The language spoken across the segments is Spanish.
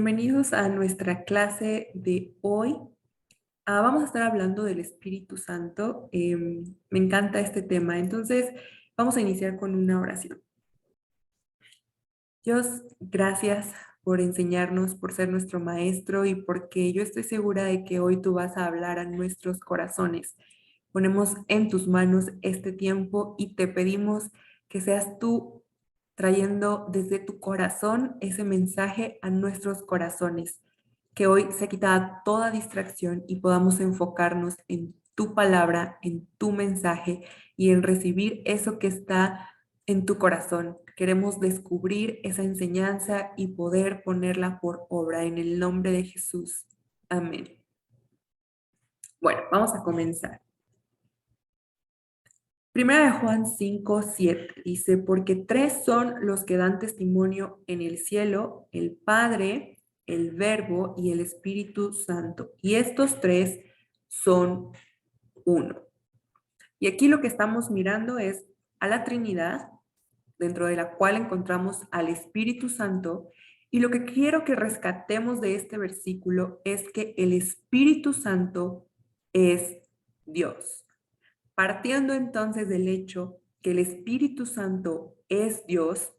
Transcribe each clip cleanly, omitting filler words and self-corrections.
Bienvenidos a nuestra clase de hoy. Vamos a estar hablando del Espíritu Santo. Me encanta este tema. Entonces, vamos a iniciar con una oración. Dios, gracias por enseñarnos, por ser nuestro maestro y porque yo estoy segura de que hoy tú vas a hablar a nuestros corazones. Ponemos en tus manos este tiempo y te pedimos que seas tú trayendo desde tu corazón ese mensaje a nuestros corazones, que hoy se quita toda distracción y podamos enfocarnos en tu palabra, en tu mensaje y en recibir eso que está en tu corazón. Queremos descubrir esa enseñanza y poder ponerla por obra en el nombre de Jesús. Amén. Bueno, vamos a comenzar. Primera de Juan 5:7 dice, porque tres son los que dan testimonio en el cielo, el Padre, el Verbo y el Espíritu Santo. Y estos tres son uno. Y aquí lo que estamos mirando es a la Trinidad, dentro de la cual encontramos al Espíritu Santo. Y lo que quiero que rescatemos de este versículo es que el Espíritu Santo es Dios. Partiendo entonces del hecho que el Espíritu Santo es Dios,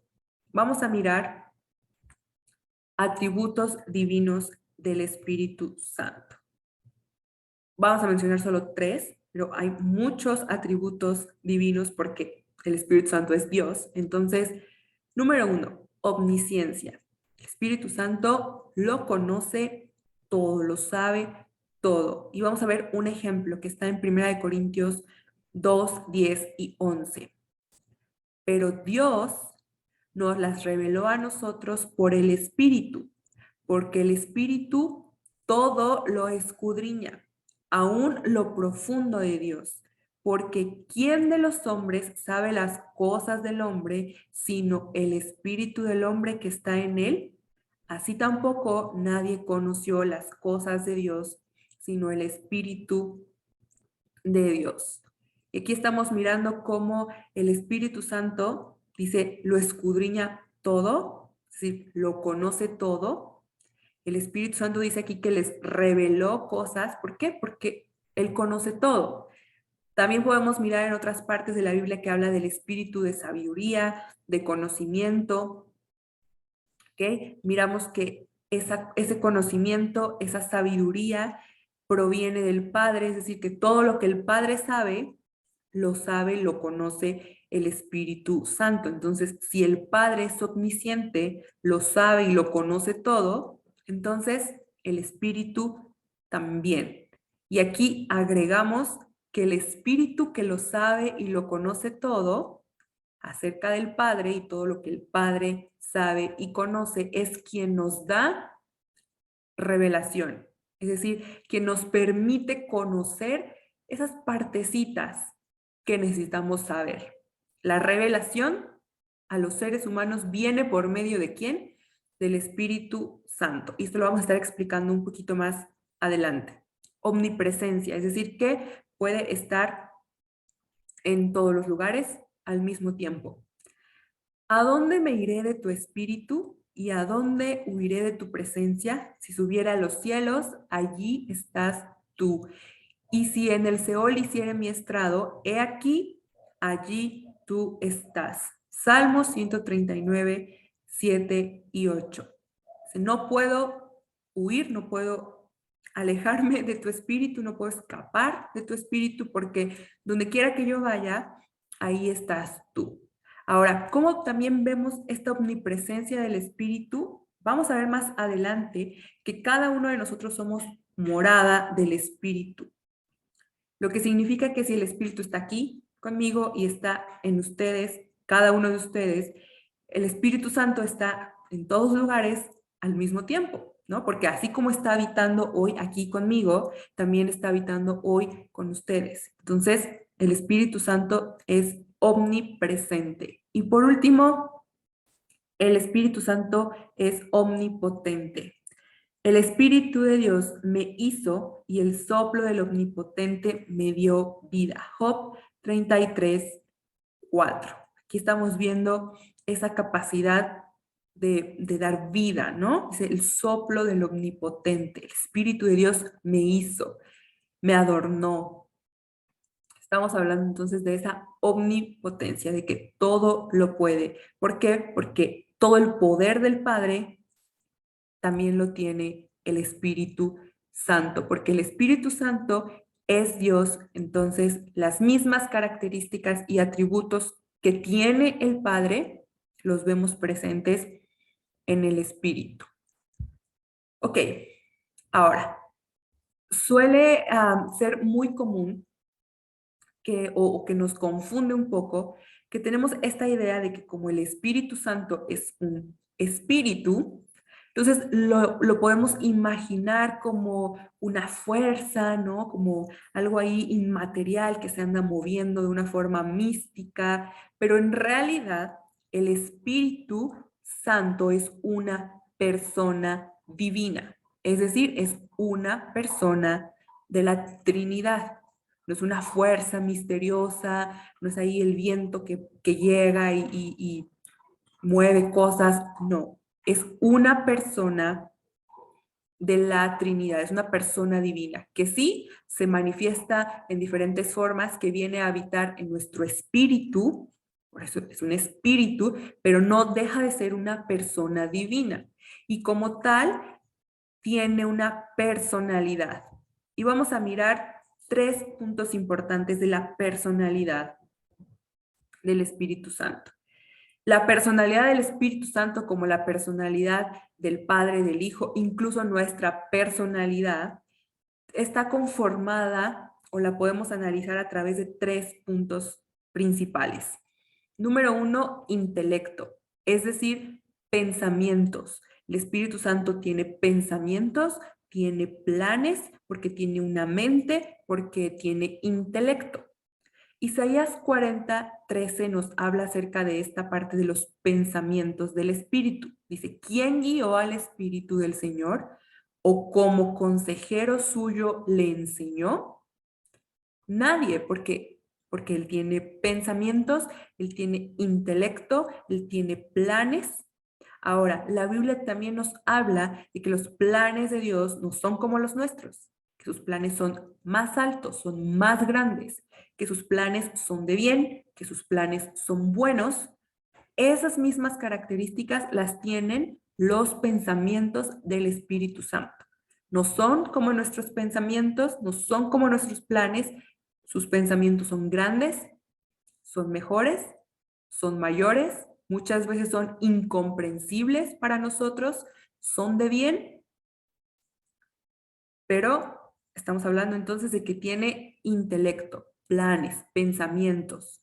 vamos a mirar atributos divinos del Espíritu Santo. Vamos a mencionar solo tres, pero hay muchos atributos divinos porque el Espíritu Santo es Dios. Entonces, número 1, omnisciencia. El Espíritu Santo lo conoce todo, lo sabe todo. Y vamos a ver un ejemplo que está en 1 Corintios 2, 10 y 11. Pero Dios nos las reveló a nosotros por el Espíritu, porque el Espíritu todo lo escudriña, aún lo profundo de Dios. Porque ¿quién de los hombres sabe las cosas del hombre, sino el Espíritu del hombre que está en él? Así tampoco nadie conoció las cosas de Dios, sino el Espíritu de Dios. Y aquí estamos mirando cómo el Espíritu Santo, dice, lo escudriña todo, ¿sí? Lo conoce todo. El Espíritu Santo dice aquí que les reveló cosas. ¿Por qué? Porque Él conoce todo. También podemos mirar en otras partes de la Biblia que habla del espíritu de sabiduría, de conocimiento. ¿Ok? Miramos que ese conocimiento, esa sabiduría proviene del Padre, es decir, que todo lo que el Padre sabe, lo conoce el Espíritu Santo. Entonces, si el Padre es omnisciente, lo sabe y lo conoce todo, entonces el Espíritu también. Y aquí agregamos que el Espíritu que lo sabe y lo conoce todo, acerca del Padre y todo lo que el Padre sabe y conoce, es quien nos da revelación. Es decir, quien nos permite conocer esas partecitas que necesitamos saber. La revelación a los seres humanos viene por medio de ¿quién? Del Espíritu Santo. Y esto lo vamos a estar explicando un poquito más adelante. Omnipresencia, es decir, que puede estar en todos los lugares al mismo tiempo. ¿A dónde me iré de tu espíritu y a dónde huiré de tu presencia? Si subiera a los cielos, allí estás tú. Y si en el Seol hiciere mi estrado, he aquí, allí tú estás. Salmos 139, 7 y 8. No puedo huir, no puedo alejarme de tu espíritu, no puedo escapar de tu espíritu porque donde quiera que yo vaya, ahí estás tú. Ahora, ¿cómo también vemos esta omnipresencia del Espíritu? Vamos a ver más adelante que cada uno de nosotros somos morada del Espíritu. Lo que significa que si el Espíritu está aquí conmigo y está en ustedes, cada uno de ustedes, el Espíritu Santo está en todos lugares al mismo tiempo, ¿no? Porque así como está habitando hoy aquí conmigo, también está habitando hoy con ustedes. Entonces, el Espíritu Santo es omnipresente. Y por último, el Espíritu Santo es omnipotente. El Espíritu de Dios me hizo y el soplo del Omnipotente me dio vida. Job 33, 4. Aquí estamos viendo esa capacidad de dar vida, ¿no? Es el soplo del Omnipotente. El Espíritu de Dios me hizo, me adornó. Estamos hablando entonces de esa omnipotencia, de que todo lo puede. ¿Por qué? Porque todo el poder del Padre también lo tiene el Espíritu Santo, porque el Espíritu Santo es Dios, entonces las mismas características y atributos que tiene el Padre los vemos presentes en el Espíritu. Ok, ahora, suele ser muy común o que nos confunde un poco, que tenemos esta idea de que como el Espíritu Santo es un espíritu, entonces lo podemos imaginar como una fuerza, ¿no? Como algo ahí inmaterial que se anda moviendo de una forma mística, pero en realidad el Espíritu Santo es una persona divina, es decir, es una persona de la Trinidad. No es una fuerza misteriosa, no es ahí el viento que llega y mueve cosas, no. Es una persona de la Trinidad, es una persona divina, que sí se manifiesta en diferentes formas, que viene a habitar en nuestro espíritu, por eso es un espíritu, pero no deja de ser una persona divina. Y como tal, tiene una personalidad. Y vamos a mirar 3 puntos importantes de la personalidad del Espíritu Santo. La personalidad del Espíritu Santo como la personalidad del Padre, del Hijo, incluso nuestra personalidad, está conformada o la podemos analizar a través de 3 puntos principales. Número 1, intelecto, es decir, pensamientos. El Espíritu Santo tiene pensamientos, tiene planes, porque tiene una mente, porque tiene intelecto. Isaías 40:13 nos habla acerca de esta parte de los pensamientos del Espíritu. Dice, ¿quién guió al Espíritu del Señor? ¿O como consejero suyo le enseñó? Nadie, porque Él tiene pensamientos, Él tiene intelecto, Él tiene planes. Ahora, la Biblia también nos habla de que los planes de Dios no son como los nuestros, que sus planes son más altos, son más grandes, que sus planes son de bien, que sus planes son buenos. Esas mismas características las tienen los pensamientos del Espíritu Santo. No son como nuestros pensamientos, no son como nuestros planes. Sus pensamientos son grandes, son mejores, son mayores, muchas veces son incomprensibles para nosotros, son de bien, pero estamos hablando entonces de que tiene intelecto, planes, pensamientos.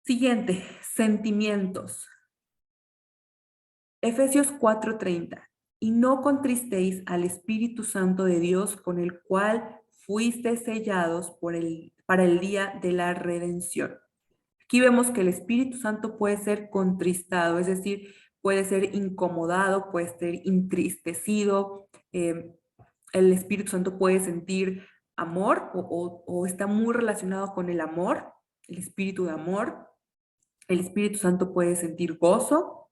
Siguiente, sentimientos. Efesios 4:30. Y no contristéis al Espíritu Santo de Dios, con el cual fuisteis sellados para el día de la redención. Aquí vemos que el Espíritu Santo puede ser contristado, es decir, puede ser incomodado, puede ser entristecido. El Espíritu Santo puede sentir amor o está muy relacionado con el amor, el espíritu de amor. El Espíritu Santo puede sentir gozo.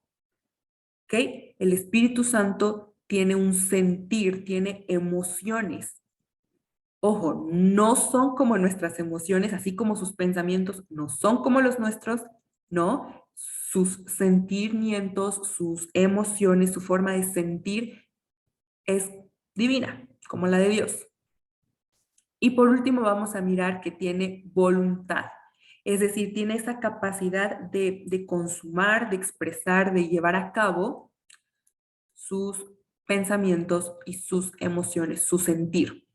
¿Ok? El Espíritu Santo tiene un sentir, tiene emociones. Ojo, no son como nuestras emociones, así como sus pensamientos no son como los nuestros, ¿no? Sus sentimientos, sus emociones, su forma de sentir es divina, como la de Dios. Y por último vamos a mirar que tiene voluntad, es decir, tiene esa capacidad de consumar, de expresar, de llevar a cabo sus pensamientos y sus emociones, su sentir.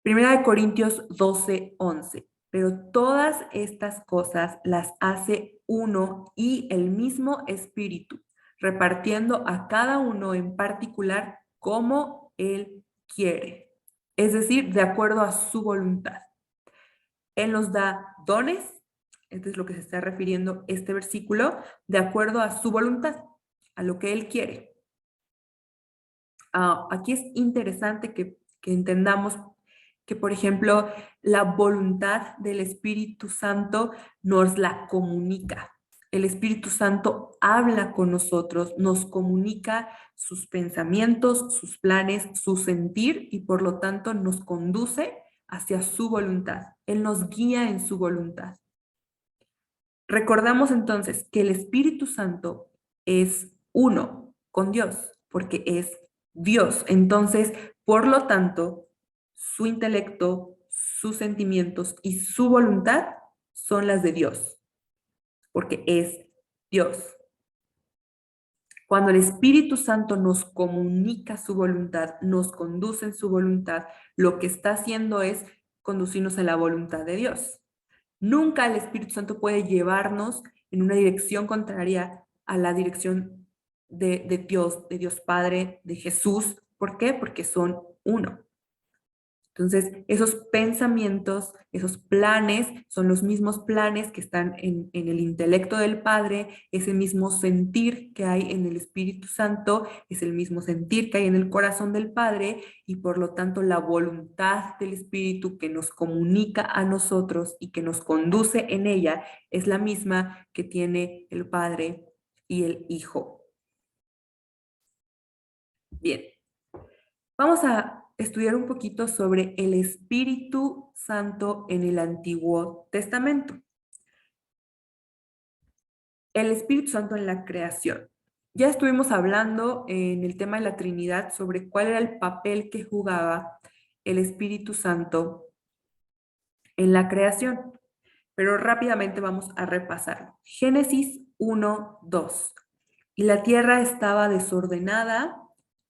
Primera de Corintios 12:11. Pero todas estas cosas las hace uno y el mismo Espíritu, repartiendo a cada uno en particular como Él quiere. Es decir, de acuerdo a su voluntad. Él nos da dones, esto es lo que se está refiriendo este versículo, de acuerdo a su voluntad, a lo que Él quiere. Aquí es interesante que entendamos que, por ejemplo, la voluntad del Espíritu Santo nos la comunica. El Espíritu Santo habla con nosotros, nos comunica sus pensamientos, sus planes, su sentir y por lo tanto nos conduce hacia su voluntad. Él nos guía en su voluntad. Recordamos entonces que el Espíritu Santo es uno con Dios, porque es Dios. Entonces, por lo tanto, su intelecto, sus sentimientos y su voluntad son las de Dios, porque es Dios. Cuando el Espíritu Santo nos comunica su voluntad, nos conduce en su voluntad, lo que está haciendo es conducirnos a la voluntad de Dios. Nunca el Espíritu Santo puede llevarnos en una dirección contraria a la dirección de Dios Padre, de Jesús. ¿Por qué? Porque son uno. Entonces, esos pensamientos, esos planes, son los mismos planes que están en el intelecto del Padre, ese mismo sentir que hay en el Espíritu Santo, es el mismo sentir que hay en el corazón del Padre, y por lo tanto la voluntad del Espíritu que nos comunica a nosotros y que nos conduce en ella es la misma que tiene el Padre y el Hijo. Bien. Vamos a estudiar un poquito sobre el Espíritu Santo en el Antiguo Testamento. El Espíritu Santo en la creación. Ya estuvimos hablando en el tema de la Trinidad sobre cuál era el papel que jugaba el Espíritu Santo en la creación, pero rápidamente vamos a repasarlo. Génesis 1:2. Y la tierra estaba desordenada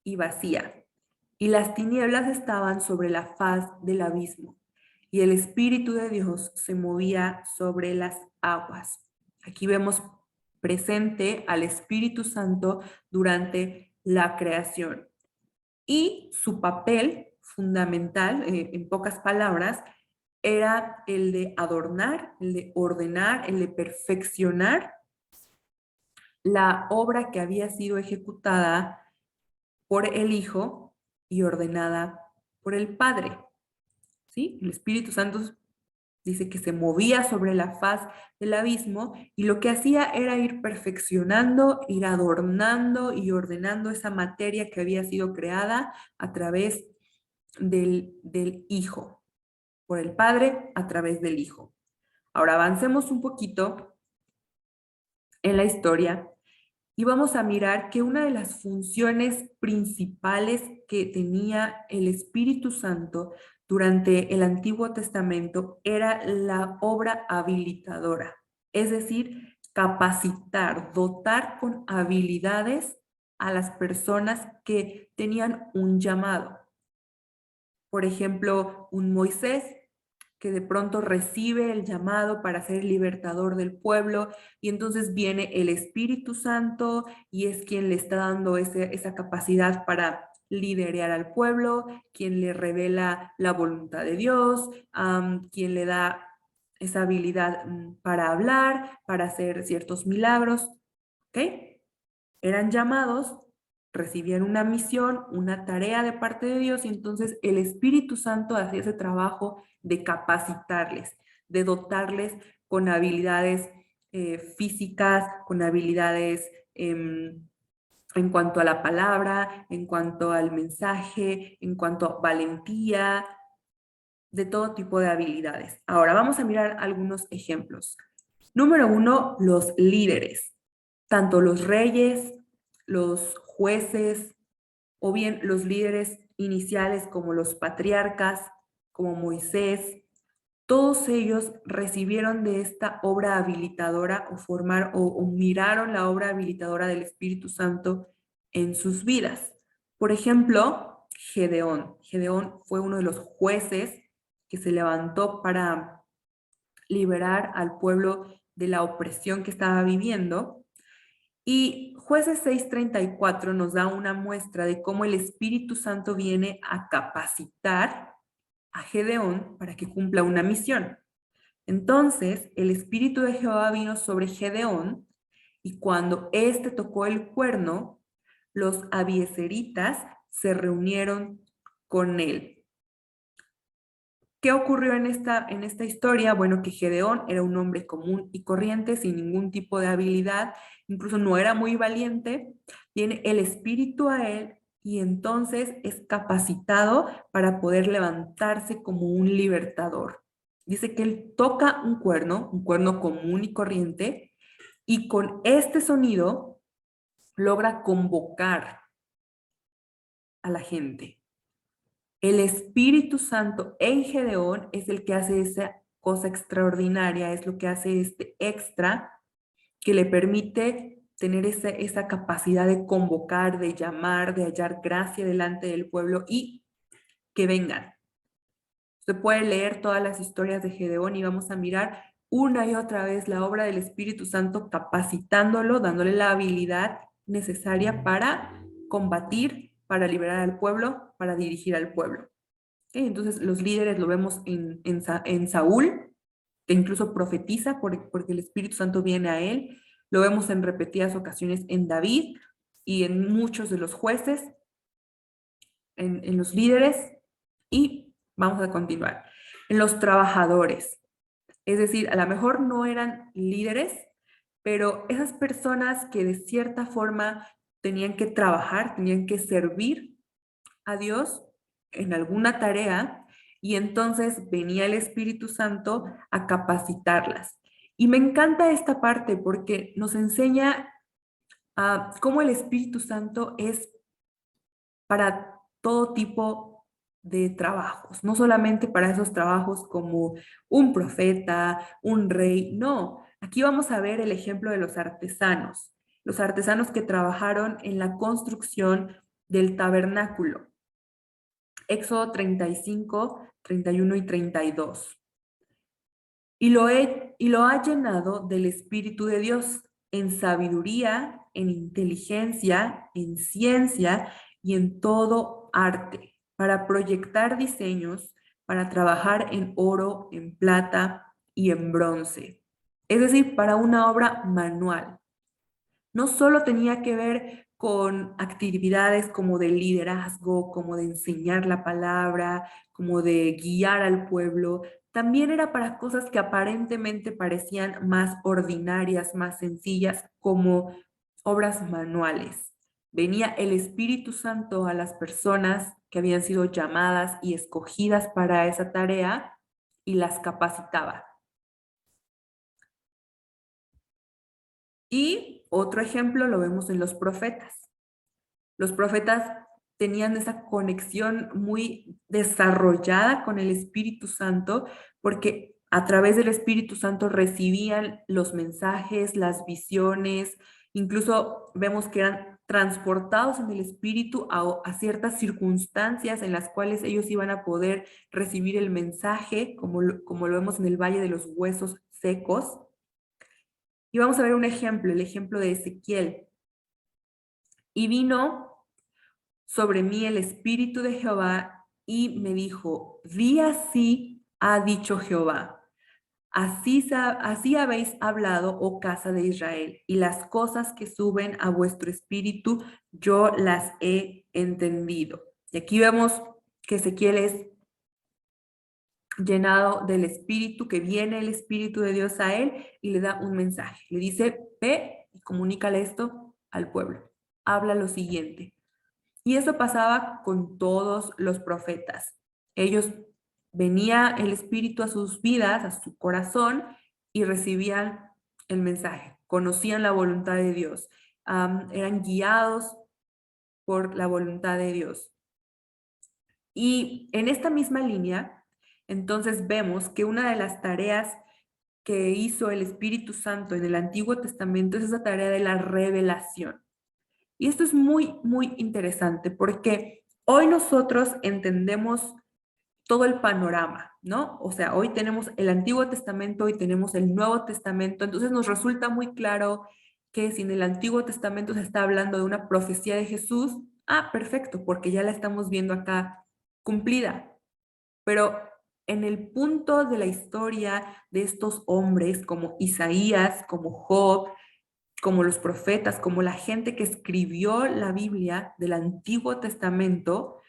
y vacía, y las tinieblas estaban sobre la faz del abismo, y el Espíritu de Dios se movía sobre las aguas. Aquí vemos presente al Espíritu Santo durante la creación. Y su papel fundamental, en pocas palabras, era el de adornar, el de ordenar, el de perfeccionar la obra que había sido ejecutada por el Hijo y ordenada por el Padre. ¿Sí? El Espíritu Santo dice que se movía sobre la faz del abismo y lo que hacía era ir perfeccionando, ir adornando y ordenando esa materia que había sido creada a través del Hijo, por el Padre a través del Hijo. Ahora avancemos un poquito en la historia y vamos a mirar que una de las funciones principales que tenía el Espíritu Santo durante el Antiguo Testamento era la obra habilitadora, es decir, capacitar, dotar con habilidades a las personas que tenían un llamado. Por ejemplo, un Moisés que de pronto recibe el llamado para ser libertador del pueblo y entonces viene el Espíritu Santo y es quien le está dando esa capacidad para liderar al pueblo, quien le revela la voluntad de Dios, quien le da esa habilidad para hablar, para hacer ciertos milagros, ¿ok? Eran llamados, recibían una misión, una tarea de parte de Dios y entonces el Espíritu Santo hacía ese trabajo de capacitarles, de dotarles con habilidades físicas, con habilidades en cuanto a la palabra, en cuanto al mensaje, en cuanto a valentía, de todo tipo de habilidades. Ahora vamos a mirar algunos ejemplos. Número 1, los líderes, tanto los reyes, los jueces o bien los líderes iniciales como los patriarcas, como Moisés, todos ellos recibieron de esta obra habilitadora o miraron la obra habilitadora del Espíritu Santo en sus vidas. Por ejemplo, Gedeón. Gedeón fue uno de los jueces que se levantó para liberar al pueblo de la opresión que estaba viviendo. Y Jueces 6:34 nos da una muestra de cómo el Espíritu Santo viene a capacitar a Gedeón para que cumpla una misión. Entonces, el Espíritu de Jehová vino sobre Gedeón y cuando éste tocó el cuerno, los abiezeritas se reunieron con él. ¿Qué ocurrió en esta historia? Bueno, que Gedeón era un hombre común y corriente, sin ningún tipo de habilidad, incluso no era muy valiente, tiene el espíritu a él y entonces es capacitado para poder levantarse como un libertador. Dice que él toca un cuerno común y corriente, y con este sonido logra convocar a la gente. El Espíritu Santo en Gedeón es el que hace esa cosa extraordinaria, es lo que hace este extra que le permite tener esa capacidad de convocar, de llamar, de hallar gracia delante del pueblo y que vengan. Usted puede leer todas las historias de Gedeón y vamos a mirar una y otra vez la obra del Espíritu Santo capacitándolo, dándole la habilidad necesaria para combatir, para liberar al pueblo, para dirigir al pueblo. Entonces los líderes lo vemos en Saúl, que incluso profetiza porque el Espíritu Santo viene a él. Lo vemos en repetidas ocasiones en David y en muchos de los jueces, en los líderes. Y vamos a continuar. En los trabajadores. Es decir, a lo mejor no eran líderes, pero esas personas que de cierta forma tenían que trabajar, tenían que servir a Dios en alguna tarea, y entonces venía el Espíritu Santo a capacitarlas. Y me encanta esta parte porque nos enseña cómo el Espíritu Santo es para todo tipo de trabajos, no solamente para esos trabajos como un profeta, un rey, no. Aquí vamos a ver el ejemplo de los artesanos que trabajaron en la construcción del tabernáculo. Éxodo 35, 31 y 32. Y lo ha llenado del Espíritu de Dios en sabiduría, en inteligencia, en ciencia y en todo arte, para proyectar diseños, para trabajar en oro, en plata y en bronce. Es decir, para una obra manual. No solo tenía que ver con actividades como de liderazgo, como de enseñar la palabra, como de guiar al pueblo, también era para cosas que aparentemente parecían más ordinarias, más sencillas, como obras manuales. Venía el Espíritu Santo a las personas que habían sido llamadas y escogidas para esa tarea y las capacitaba. Y otro ejemplo lo vemos en los profetas. Los profetas tenían esa conexión muy desarrollada con el Espíritu Santo porque a través del Espíritu Santo recibían los mensajes, las visiones, incluso vemos que eran transportados en el Espíritu a ciertas circunstancias en las cuales ellos iban a poder recibir el mensaje, como lo vemos en el Valle de los Huesos Secos. Y vamos a ver un ejemplo, el ejemplo de Ezequiel. Y vino sobre mí el Espíritu de Jehová y me dijo, di así ha dicho Jehová. Así habéis hablado, oh casa de Israel, y las cosas que suben a vuestro espíritu, yo las he entendido. Y aquí vemos que Ezequiel es llenado del espíritu, que viene el Espíritu de Dios a él y le da un mensaje. Le dice, ve y comunícale esto al pueblo. Habla lo siguiente. Y eso pasaba con todos los profetas. Ellos venía el Espíritu a sus vidas, a su corazón, y recibían el mensaje, conocían la voluntad de Dios, eran guiados por la voluntad de Dios. Y en esta misma línea, entonces vemos que una de las tareas que hizo el Espíritu Santo en el Antiguo Testamento es esa tarea de la revelación. Y esto es muy, muy interesante porque hoy nosotros entendemos todo el panorama, ¿no? O sea, hoy tenemos el Antiguo Testamento, hoy tenemos el Nuevo Testamento, entonces nos resulta muy claro que si en el Antiguo Testamento se está hablando de una profecía de Jesús, perfecto, porque ya la estamos viendo acá cumplida. Pero en el punto de la historia de estos hombres como Isaías, como Job, como los profetas, como la gente que escribió la Biblia del Antiguo Testamento,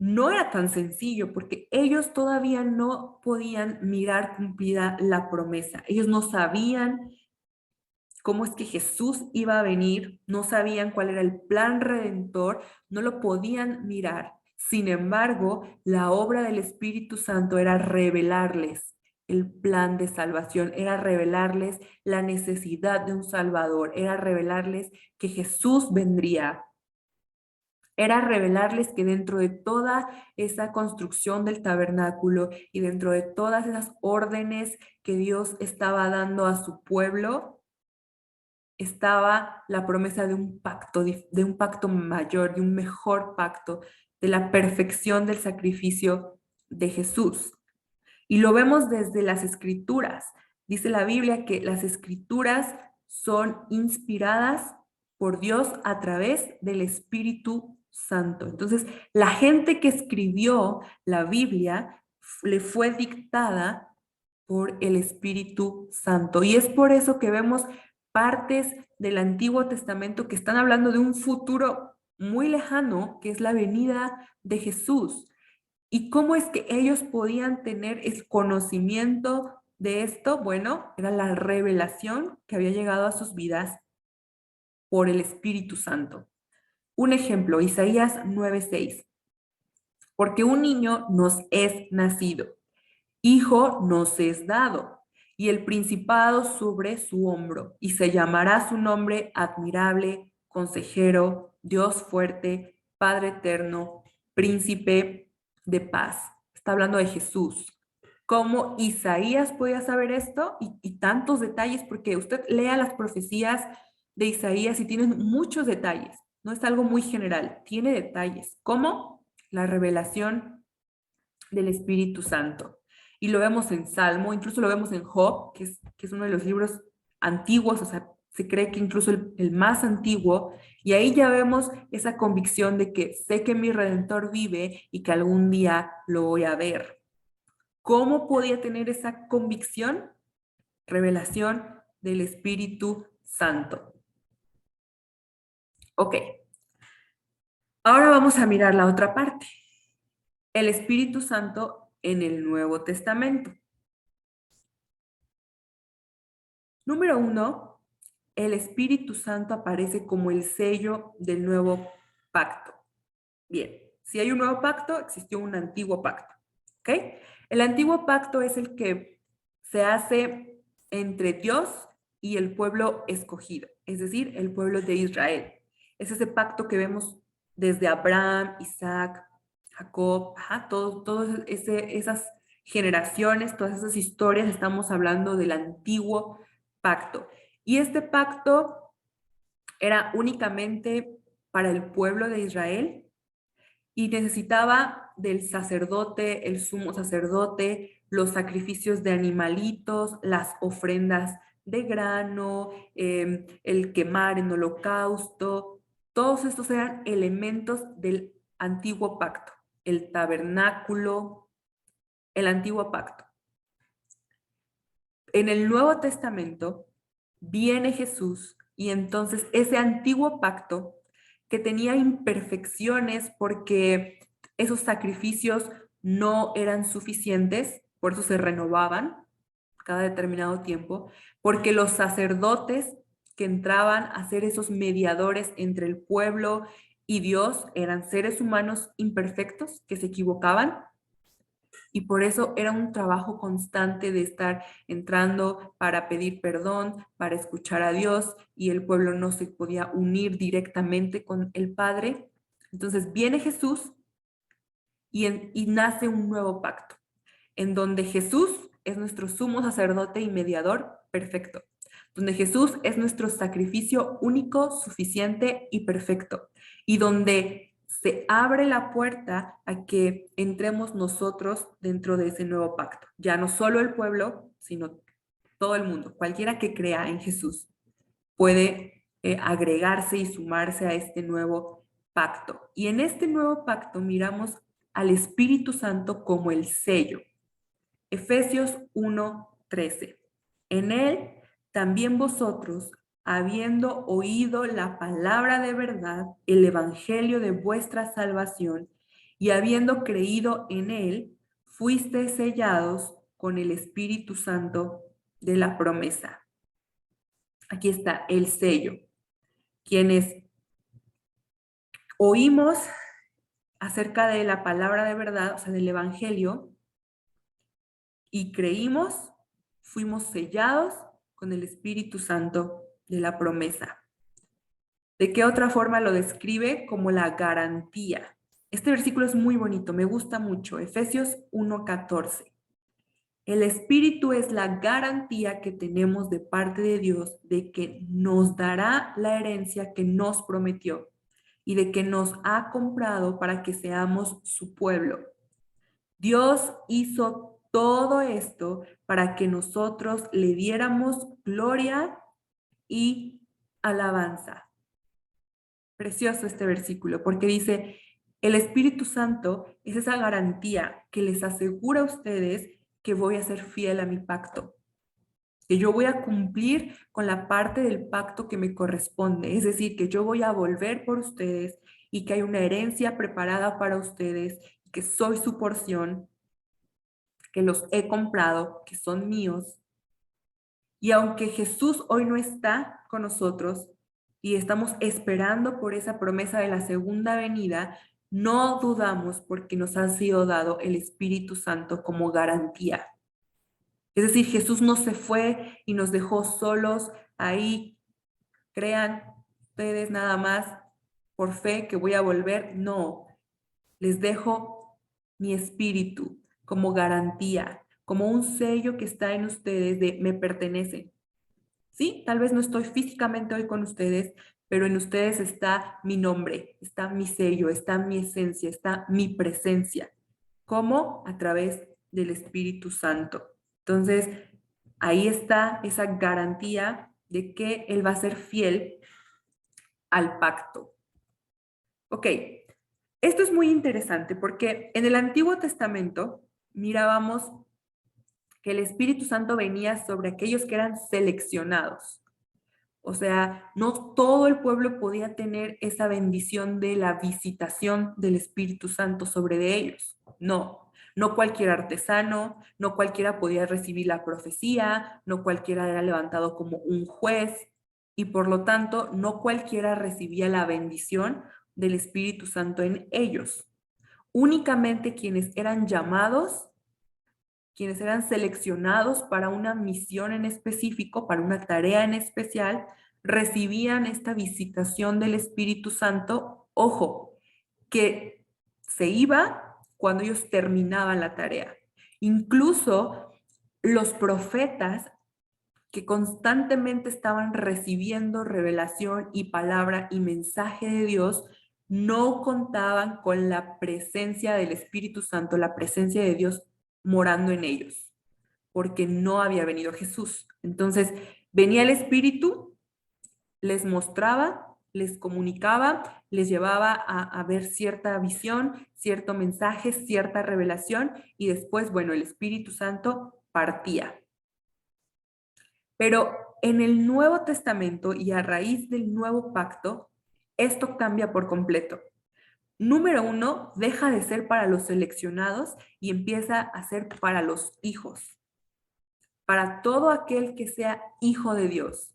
no era tan sencillo porque ellos todavía no podían mirar cumplida la promesa. Ellos no sabían cómo es que Jesús iba a venir, no sabían cuál era el plan redentor, no lo podían mirar. Sin embargo, la obra del Espíritu Santo era revelarles el plan de salvación, era revelarles la necesidad de un Salvador, era revelarles que Jesús vendría, era revelarles que dentro de toda esa construcción del tabernáculo y dentro de todas esas órdenes que Dios estaba dando a su pueblo, estaba la promesa de un pacto mayor, de un mejor pacto, de la perfección del sacrificio de Jesús. Y lo vemos desde las escrituras. Dice la Biblia que las escrituras son inspiradas por Dios a través del Espíritu Santo. Entonces, la gente que escribió la Biblia le fue dictada por el Espíritu Santo. Y es por eso que vemos partes del Antiguo Testamento que están hablando de un futuro muy lejano, que es la venida de Jesús. ¿Y cómo es que ellos podían tener el conocimiento de esto? Bueno, era la revelación que había llegado a sus vidas por el Espíritu Santo. Un ejemplo, Isaías 9:6. Porque un niño nos es nacido, hijo nos es dado, y el principado sobre su hombro, y se llamará su nombre admirable, consejero, Dios fuerte, Padre eterno, príncipe de paz. Está hablando de Jesús. ¿Cómo Isaías podía saber esto? Y tantos detalles, porque usted lea las profecías de Isaías y tienen muchos detalles. No es algo muy general, tiene detalles. ¿Cómo? La revelación del Espíritu Santo. Y lo vemos en Salmo, incluso lo vemos en Job, que es uno de los libros antiguos, o sea, se cree que incluso el más antiguo, y ahí ya vemos esa convicción de que sé que mi Redentor vive y que algún día lo voy a ver. ¿Cómo podía tener esa convicción? Revelación del Espíritu Santo. Ok, ahora vamos a mirar la otra parte, el Espíritu Santo en el Nuevo Testamento. Número 1, el Espíritu Santo aparece como el sello del nuevo pacto. Bien, si hay un nuevo pacto, existió un antiguo pacto. ¿Ok? El antiguo pacto es el que se hace entre Dios y el pueblo escogido, es decir, el pueblo de Israel. Es ese pacto que vemos desde Abraham, Isaac, Jacob, todas esas generaciones, todas esas historias, estamos hablando del antiguo pacto. Y este pacto era únicamente para el pueblo de Israel y necesitaba del sacerdote, el sumo sacerdote, los sacrificios de animalitos, las ofrendas de grano, el quemar en holocausto. Todos estos eran elementos del antiguo pacto, el tabernáculo, el antiguo pacto. En el Nuevo Testamento viene Jesús y entonces ese antiguo pacto que tenía imperfecciones porque esos sacrificios no eran suficientes, por eso se renovaban cada determinado tiempo, porque los sacerdotes que entraban a ser esos mediadores entre el pueblo y Dios eran seres humanos imperfectos que se equivocaban y por eso era un trabajo constante de estar entrando para pedir perdón, para escuchar a Dios y el pueblo no se podía unir directamente con el Padre. Entonces viene Jesús y nace un nuevo pacto, en donde Jesús es nuestro sumo sacerdote y mediador perfecto, donde Jesús es nuestro sacrificio único, suficiente y perfecto, y donde se abre la puerta a que entremos nosotros dentro de ese nuevo pacto. Ya no solo el pueblo, sino todo el mundo. Cualquiera que crea en Jesús puede agregarse y sumarse a este nuevo pacto. Y en este nuevo pacto miramos al Espíritu Santo como el sello. Efesios 1:13. En él también vosotros, habiendo oído la palabra de verdad, el evangelio de vuestra salvación, y habiendo creído en él, fuisteis sellados con el Espíritu Santo de la promesa. Aquí está el sello. Quienes oímos acerca de la palabra de verdad, o sea, del Evangelio, y creímos, fuimos sellados con el Espíritu Santo de la promesa. ¿De qué otra forma lo describe? Como la garantía. Este versículo es muy bonito, me gusta mucho. Efesios 1:14. El Espíritu es la garantía que tenemos de parte de Dios de que nos dará la herencia que nos prometió y de que nos ha comprado para que seamos su pueblo. Dios hizo todo esto para que nosotros le diéramos gloria y alabanza. Precioso este versículo, porque dice, el Espíritu Santo es esa garantía que les asegura a ustedes que voy a ser fiel a mi pacto, que yo voy a cumplir con la parte del pacto que me corresponde, es decir, que yo voy a volver por ustedes y que hay una herencia preparada para ustedes, que soy su porción, que los he comprado, que son míos. Y aunque Jesús hoy no está con nosotros y estamos esperando por esa promesa de la segunda venida, no dudamos porque nos ha sido dado el Espíritu Santo como garantía. Es decir, Jesús no se fue y nos dejó solos ahí. Crean ustedes nada más por fe que voy a volver. No, les dejo mi espíritu como garantía, como un sello que está en ustedes de me pertenece. Sí, tal vez no estoy físicamente hoy con ustedes, pero en ustedes está mi nombre, está mi sello, está mi esencia, está mi presencia. ¿Cómo? A través del Espíritu Santo. Entonces, ahí está esa garantía de que Él va a ser fiel al pacto. Ok, esto es muy interesante porque en el Antiguo Testamento mirábamos que el Espíritu Santo venía sobre aquellos que eran seleccionados. O sea, no todo el pueblo podía tener esa bendición de la visitación del Espíritu Santo sobre de ellos. No, no cualquier artesano, no cualquiera podía recibir la profecía, no cualquiera era levantado como un juez y por lo tanto no cualquiera recibía la bendición del Espíritu Santo en ellos. Únicamente quienes eran llamados, quienes eran seleccionados para una misión en específico, para una tarea en especial, recibían esta visitación del Espíritu Santo. Ojo, que se iba cuando ellos terminaban la tarea. Incluso los profetas que constantemente estaban recibiendo revelación y palabra y mensaje de Dios, no contaban con la presencia del Espíritu Santo, la presencia de Dios morando en ellos, porque no había venido Jesús. Entonces, venía el Espíritu, les mostraba, les comunicaba, les llevaba a ver cierta visión, cierto mensaje, cierta revelación, y después, bueno, el Espíritu Santo partía. Pero en el Nuevo Testamento y a raíz del nuevo pacto, esto cambia por completo. Número uno, deja de ser para los seleccionados y empieza a ser para los hijos, para todo aquel que sea hijo de Dios.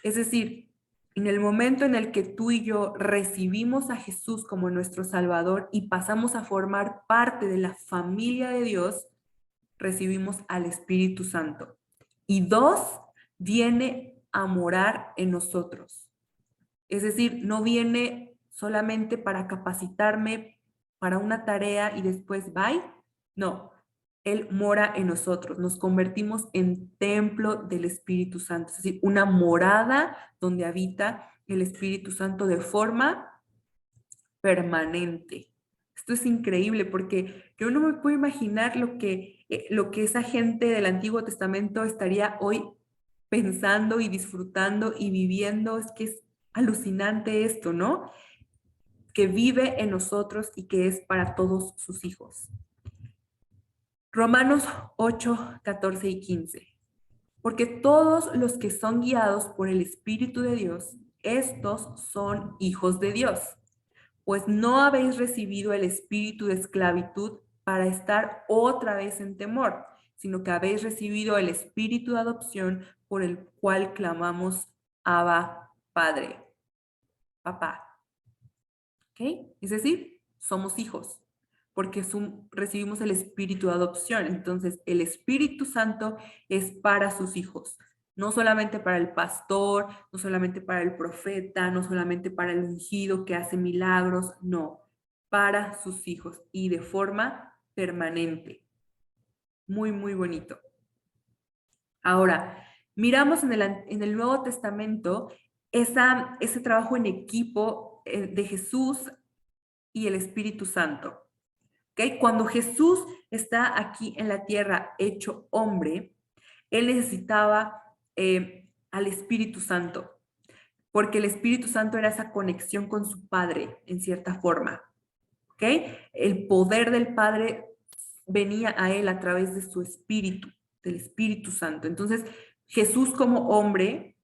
Es decir, en el momento en el que tú y yo recibimos a Jesús como nuestro Salvador y pasamos a formar parte de la familia de Dios, recibimos al Espíritu Santo. Y dos, viene a morar en nosotros. Es decir, no viene solamente para capacitarme para una tarea y después bye. No, Él mora en nosotros. Nos convertimos en templo del Espíritu Santo. Es decir, una morada donde habita el Espíritu Santo de forma permanente. Esto es increíble porque yo no me puedo imaginar lo que esa gente del Antiguo Testamento estaría hoy pensando y disfrutando y viviendo. Es que es alucinante esto, ¿no? Que vive en nosotros y que es para todos sus hijos. Romanos 8, 14 y 15. Porque todos los que son guiados por el Espíritu de Dios, estos son hijos de Dios. pues no habéis recibido el espíritu de esclavitud para estar otra vez en temor, sino que habéis recibido el espíritu de adopción por el cual clamamos Abba, Padre, papá. ¿Ok? Es decir, somos hijos, porque recibimos el espíritu de adopción. Entonces, el Espíritu Santo es para sus hijos, no solamente para el pastor, no solamente para el profeta, no solamente para el ungido que hace milagros, no, para sus hijos y de forma permanente. Muy, muy bonito. Ahora, miramos en el Nuevo Testamento ese trabajo en equipo de Jesús y el Espíritu Santo. ¿Okay? Cuando Jesús está aquí en la tierra hecho hombre, él necesitaba al Espíritu Santo, porque el Espíritu Santo era esa conexión con su Padre, en cierta forma. ¿Okay? El poder del Padre venía a él a través de su Espíritu, del Espíritu Santo. Entonces, Jesús como hombre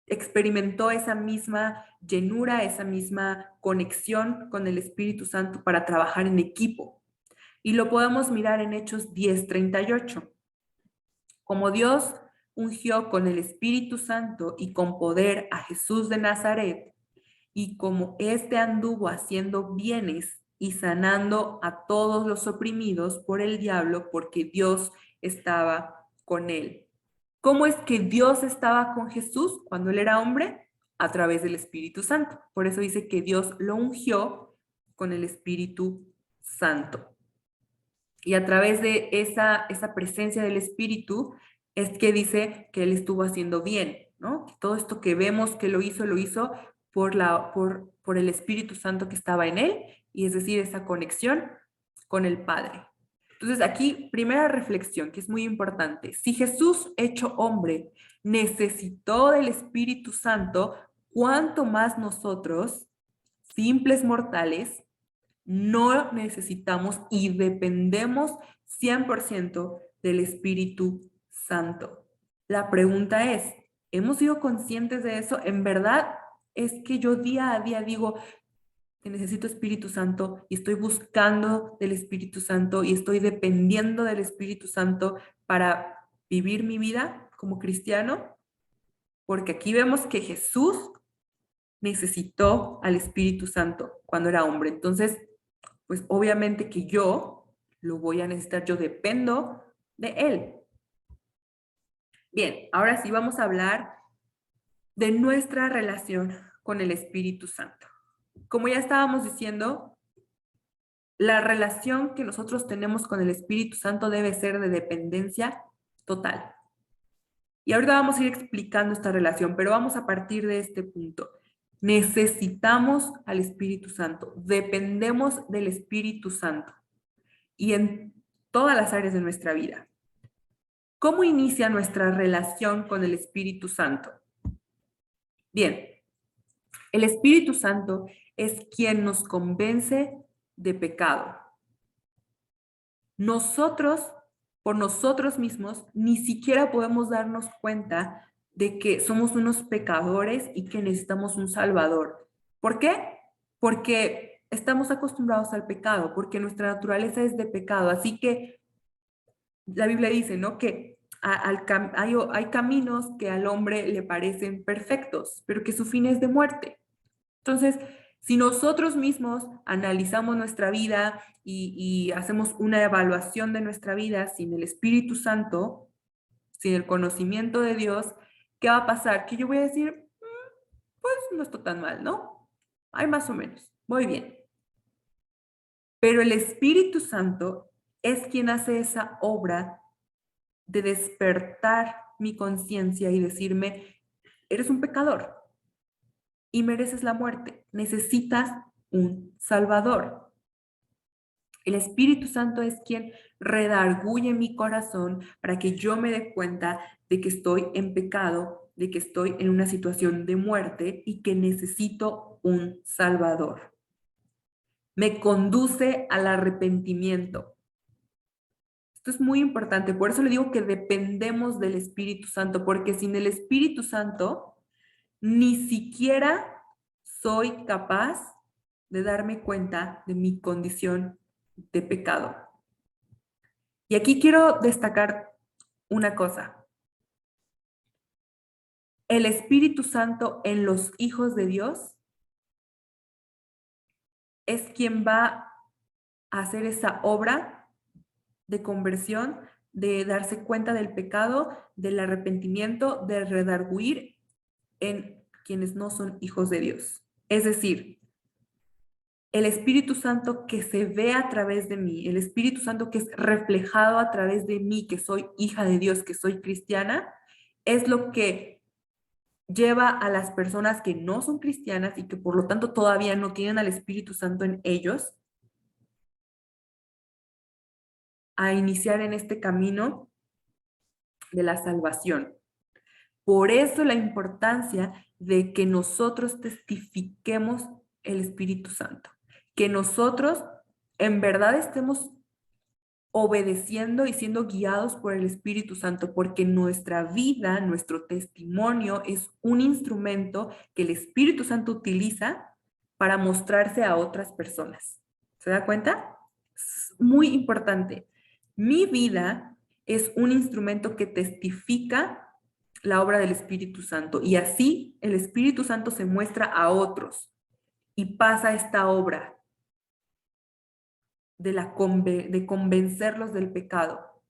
experimentó esa misma llenura, esa misma conexión con el Espíritu Santo para trabajar en equipo. Y lo podemos mirar en Hechos 10:38. Como Dios ungió con el Espíritu Santo y con poder a Jesús de Nazaret, y como éste anduvo haciendo bienes y sanando a todos los oprimidos por el diablo, porque Dios estaba con él. ¿Cómo es que Dios estaba con Jesús cuando él era hombre? A través del Espíritu Santo. Por eso dice que Dios lo ungió con el Espíritu Santo. Y a través de esa presencia del Espíritu es que dice que él estuvo haciendo bien, ¿no? Que todo esto que vemos que lo hizo por el Espíritu Santo que estaba en él, y es decir, esa conexión con el Padre. Entonces aquí, primera reflexión que es muy importante. Si Jesús, hecho hombre, necesitó del Espíritu Santo, ¿cuánto más nosotros, simples mortales, no necesitamos y dependemos 100% del Espíritu Santo? La pregunta es, ¿hemos sido conscientes de eso? En verdad es que yo día a día digo que necesito Espíritu Santo y estoy buscando del Espíritu Santo y estoy dependiendo del Espíritu Santo para vivir mi vida como cristiano, porque aquí vemos que Jesús necesitó al Espíritu Santo cuando era hombre. Entonces, pues obviamente que yo lo voy a necesitar, yo dependo de él. Bien, ahora sí vamos a hablar de nuestra relación con el Espíritu Santo. Como ya estábamos diciendo, la relación que nosotros tenemos con el Espíritu Santo debe ser de dependencia total. Y ahorita vamos a ir explicando esta relación, pero vamos a partir de este punto. Necesitamos al Espíritu Santo, dependemos del Espíritu Santo y en todas las áreas de nuestra vida. ¿Cómo inicia nuestra relación con el Espíritu Santo? Bien, el Espíritu Santo es quien nos convence de pecado. Nosotros, por nosotros mismos, ni siquiera podemos darnos cuenta de que somos unos pecadores y que necesitamos un Salvador. ¿Por qué? Porque estamos acostumbrados al pecado, porque nuestra naturaleza es de pecado. Así que la Biblia dice, ¿no? Que hay caminos que al hombre le parecen perfectos, pero que su fin es de muerte. Entonces, si nosotros mismos analizamos nuestra vida y hacemos una evaluación de nuestra vida sin el Espíritu Santo, sin el conocimiento de Dios, ¿qué va a pasar? Que yo voy a decir, pues no está tan mal, ¿no? Hay más o menos, voy bien. Pero el Espíritu Santo es quien hace esa obra de despertar mi conciencia y decirme, eres un pecador y mereces la muerte, necesitas un Salvador. El Espíritu Santo es quien redarguye mi corazón para que yo me dé cuenta de que estoy en pecado, de que estoy en una situación de muerte y que necesito un Salvador. Me conduce al arrepentimiento. Esto es muy importante, por eso le digo que dependemos del Espíritu Santo, porque sin el Espíritu Santo ni siquiera soy capaz de darme cuenta de mi condición de pecado. Y aquí quiero destacar una cosa. El Espíritu Santo en los hijos de Dios es quien va a hacer esa obra de conversión, de darse cuenta del pecado, del arrepentimiento, de redarguir en quienes no son hijos de Dios. Es decir, el Espíritu Santo que se ve a través de mí, el Espíritu Santo que es reflejado a través de mí, que soy hija de Dios, que soy cristiana, es lo que lleva a las personas que no son cristianas y que por lo tanto todavía no tienen al Espíritu Santo en ellos a iniciar en este camino de la salvación. Por eso la importancia de que nosotros testifiquemos el Espíritu Santo, que nosotros en verdad estemos obedeciendo y siendo guiados por el Espíritu Santo, porque nuestra vida, nuestro testimonio es un instrumento que el Espíritu Santo utiliza para mostrarse a otras personas. ¿Se da cuenta? Es muy importante. Mi vida es un instrumento que testifica la obra del Espíritu Santo y así el Espíritu Santo se muestra a otros y pasa esta obra de convencerlos del pecado,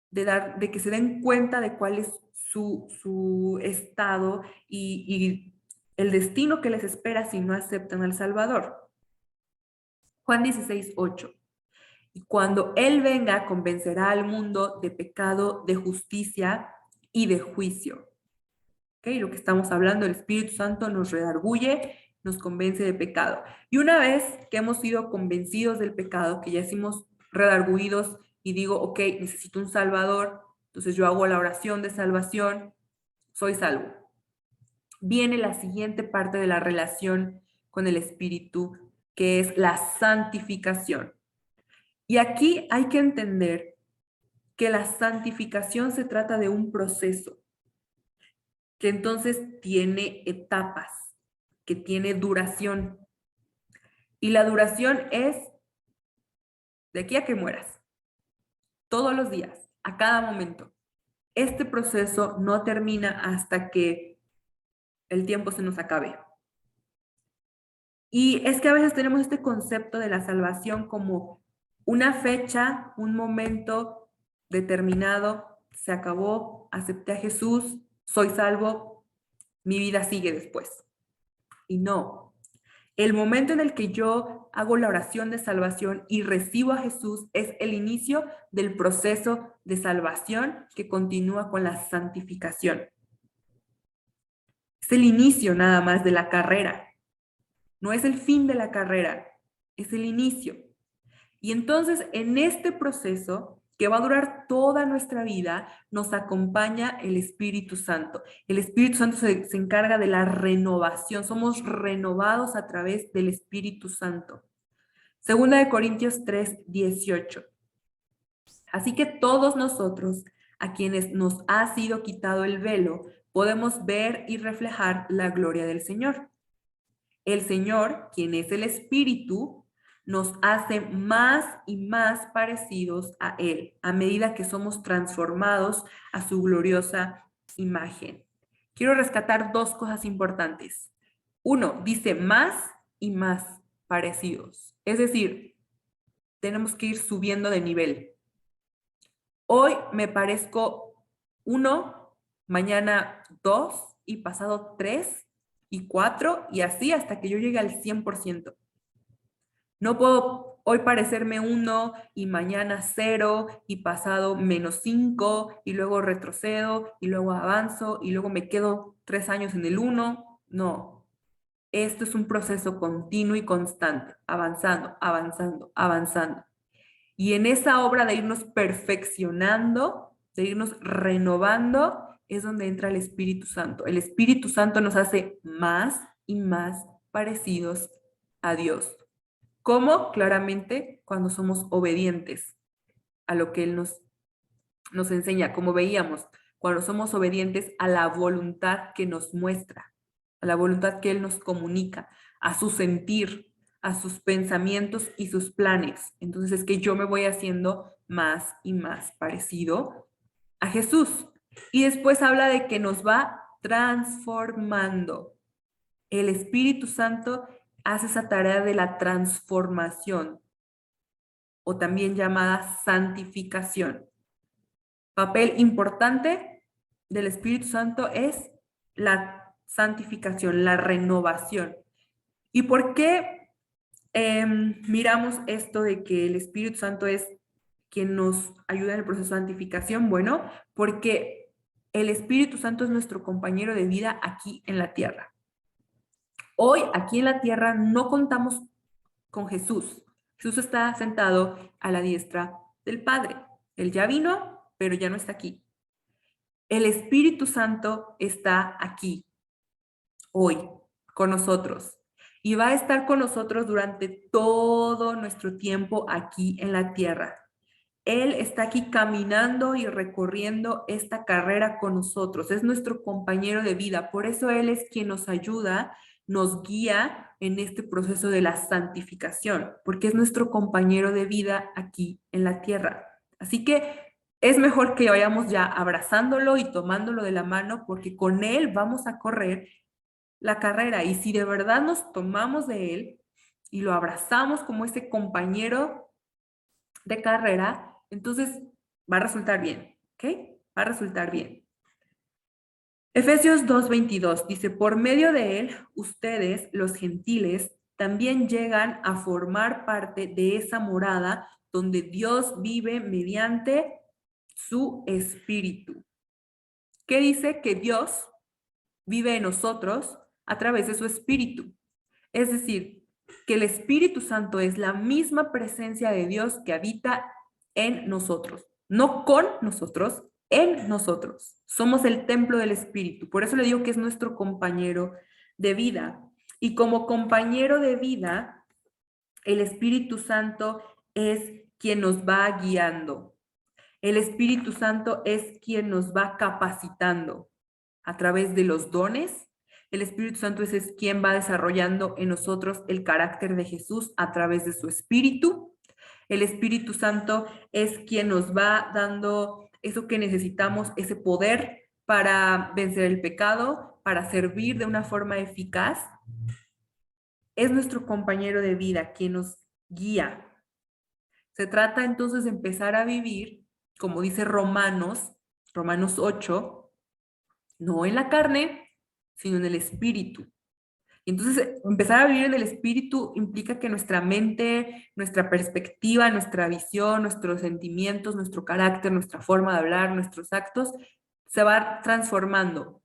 de que se den cuenta de cuál es su estado y el destino que les espera si no aceptan al Salvador. Juan 16:8. Y cuando Él venga, convencerá al mundo de pecado, de justicia y de juicio. ¿Okay? Lo que estamos hablando, el Espíritu Santo nos redarguye, nos convence de pecado. Y una vez que hemos sido convencidos del pecado, que ya hemos redarguidos y digo, ok, necesito un Salvador, entonces yo hago la oración de salvación, soy salvo. Viene la siguiente parte de la relación con el Espíritu, que es la santificación. Y aquí hay que entender que la santificación se trata de un proceso que entonces tiene etapas, que tiene duración. Y la duración es de aquí a que mueras, todos los días, a cada momento. Este proceso no termina hasta que el tiempo se nos acabe. Y es que a veces tenemos este concepto de la salvación como una fecha, un momento determinado, se acabó, acepté a Jesús, soy salvo, mi vida sigue después. Y no, el momento en el que yo hago la oración de salvación y recibo a Jesús es el inicio del proceso de salvación que continúa con la santificación. Es el inicio nada más de la carrera. No es el fin de la carrera, es el inicio. Y entonces en este proceso que va a durar toda nuestra vida, nos acompaña el Espíritu Santo. El Espíritu Santo se encarga de la renovación. Somos renovados a través del Espíritu Santo. Segunda de Corintios 3:18. Así que todos nosotros, a quienes nos ha sido quitado el velo, podemos ver y reflejar la gloria del Señor. El Señor, quien es el Espíritu, nos hace más y más parecidos a Él, a medida que somos transformados a su gloriosa imagen. Quiero rescatar dos cosas importantes. Uno, dice más y más parecidos. Es decir, tenemos que ir subiendo de nivel. Hoy me parezco 1, mañana 2 y pasado 3 y 4 y así hasta que yo llegue al 100%. No puedo hoy parecerme 1 y mañana 0 y pasado -5 y luego retrocedo y luego avanzo y luego me quedo 3 años en el 1. No, esto es un proceso continuo y constante, avanzando, avanzando, avanzando. Y en esa obra de irnos perfeccionando, de irnos renovando, es donde entra el Espíritu Santo. El Espíritu Santo nos hace más y más parecidos a Dios. ¿Cómo? Claramente cuando somos obedientes a lo que Él nos enseña, como veíamos, cuando somos obedientes a la voluntad que nos muestra, a la voluntad que Él nos comunica, a su sentir, a sus pensamientos y sus planes. Entonces es que yo me voy haciendo más y más parecido a Jesús. Y después habla de que nos va transformando. El Espíritu Santo hace esa tarea de la transformación, o también llamada santificación. Papel importante del Espíritu Santo es la santificación, la renovación. ¿Y por qué miramos esto de que el Espíritu Santo es quien nos ayuda en el proceso de santificación? Bueno, porque el Espíritu Santo es nuestro compañero de vida aquí en la tierra. Hoy, aquí en la tierra, no contamos con Jesús. Jesús está sentado a la diestra del Padre. Él ya vino, pero ya no está aquí. El Espíritu Santo está aquí, hoy, con nosotros. Y va a estar con nosotros durante todo nuestro tiempo aquí en la tierra. Él está aquí caminando y recorriendo esta carrera con nosotros. Es nuestro compañero de vida. Por eso Él es quien nos ayuda, nos guía en este proceso de la santificación, porque es nuestro compañero de vida aquí en la tierra. Así que es mejor que vayamos ya abrazándolo y tomándolo de la mano, porque con Él vamos a correr la carrera. Y si de verdad nos tomamos de Él y lo abrazamos como ese compañero de carrera, entonces va a resultar bien, ¿ok? Va a resultar bien. Efesios 2:22 dice, por medio de él, ustedes, los gentiles, también llegan a formar parte de esa morada donde Dios vive mediante su espíritu. ¿Qué dice? Que Dios vive en nosotros a través de su espíritu. Es decir, que el Espíritu Santo es la misma presencia de Dios que habita en nosotros, no con nosotros, en nosotros. Somos el templo del Espíritu. Por eso le digo que es nuestro compañero de vida. Y como compañero de vida, el Espíritu Santo es quien nos va guiando. El Espíritu Santo es quien nos va capacitando a través de los dones. El Espíritu Santo es quien va desarrollando en nosotros el carácter de Jesús a través de su Espíritu. El Espíritu Santo es quien nos va dando eso que necesitamos, ese poder para vencer el pecado, para servir de una forma eficaz. Es nuestro compañero de vida quien nos guía. Se trata entonces de empezar a vivir, como dice Romanos 8, no en la carne, sino en el espíritu. Y entonces empezar a vivir en el espíritu implica que nuestra mente, nuestra perspectiva, nuestra visión, nuestros sentimientos, nuestro carácter, nuestra forma de hablar, nuestros actos, se va transformando